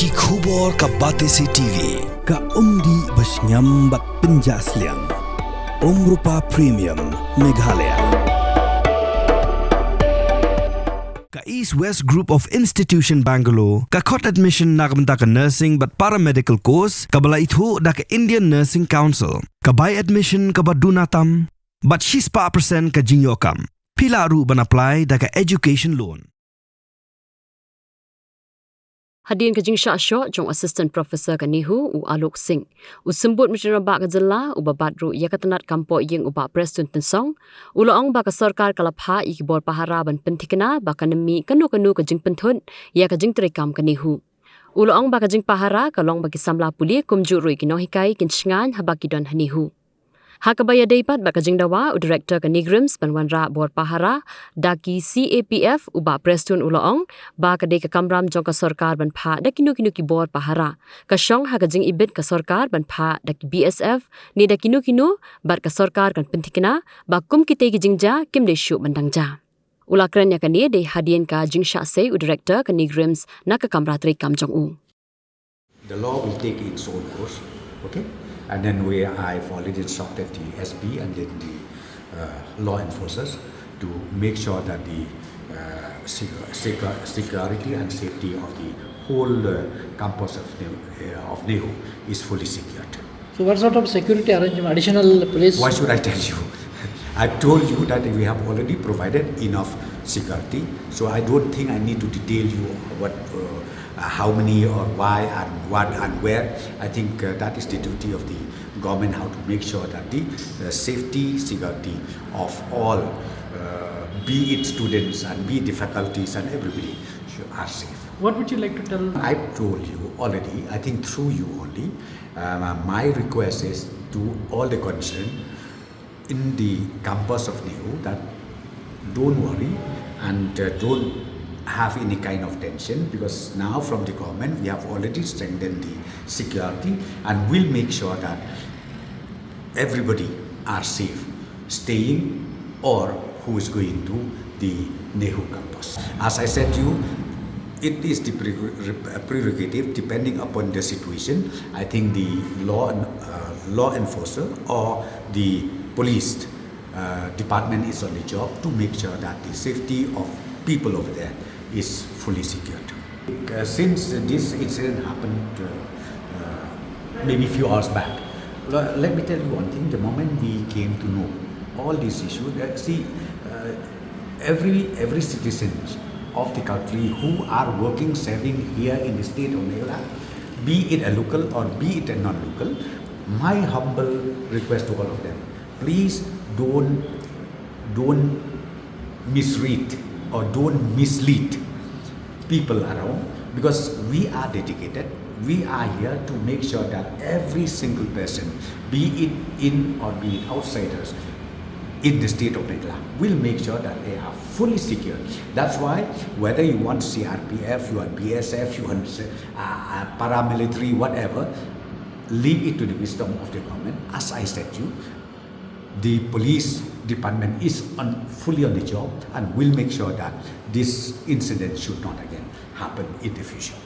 Ki khubor ka Batesi TV. Ka umdi basnyam bat penjaslian. Rupa Premium Meghalaya. Ka East West Group of Institution Bangalore. Ka khot admission nagamta ka nursing but paramedical course. Ka bala ithu da ka Indian Nursing Council. Ka buy admission ka badunatam. But she's pa percent ka jingyokam. Pila ru ban apply da ka education loan. Hadien ka Jingshah Shoh jong assistant professor ka Nehu u Alok Singh. U sembut mishra ba ka jalla u babat ru ya katanat kampo yeng u ba Preston Tensong. U loong ba ka Sorkar ka Phah iki bor Pahara ban pentikna ba ka nemi kanu ka jing penthun ya ka jing trekam ka Nehu. U loong ba ka jing Pahara ka long ba ki samla puli kumju ru ki Nonghikai kin shngan ha ba ki don Nehu. Hakabaya deipat ba ka jing dawa u director ka Nigrims banwanra bor Pahara daki CAPF u ba Preston u loong ba ka de ka kamram jong ka Sorkar ban Phah daki nu ki bor Pahara ka shong ha ka jing ibit ka Sorkar ban Phah daki BSF ni daki nu bar ka Sorkar kan pentikna ba kum kite ki Jingshah kim de shu bandangja. Ula kren ya ka ni de Hadien ka Jingshah say u director ka Nigrims na ka kamra tri kam jong u. The law will take its own course, okay? And then I've already instructed the SB and then the law enforcers to make sure that the security and safety of the whole campus of Nehu is fully secured. So what sort of security arrangement, additional police? Why should I tell you? I've told you that we have already provided enough security, so I don't think I need to detail you how many or why and what and where. I think that is the duty of the government, how to make sure that the safety, security of all, be it students and be it the faculties and everybody are safe. What would you like to tell? I've told you already, I think through you only, my request is to all the concerned in the campus of Nehu that don't worry and don't have any kind of tension, because now from the government we have already strengthened the security and will make sure that everybody are safe staying or who is going to the Nehu campus. As I said to you, it is the prerogative depending upon the situation. I think the law enforcer or the police department is on the job to make sure that the safety of people over there is fully secured. Since this incident happened maybe a few hours back, let me tell you one thing. The moment we came to know all these issues, every citizen of the country who are working, serving here in the state of Meghalaya, be it a local or be it a non-local, my humble request to all of them, please don't misread or don't mislead people around, because we are dedicated. We are here to make sure that every single person, be it in or be it outsiders in the state of Meghalaya, will make sure that they are fully secure. That's why whether you want CRPF, you want BSF, you want paramilitary, whatever, leave it to the wisdom of the government. As I said to you, the police department is fully on the job and will make sure that this incident should not again happen in the future.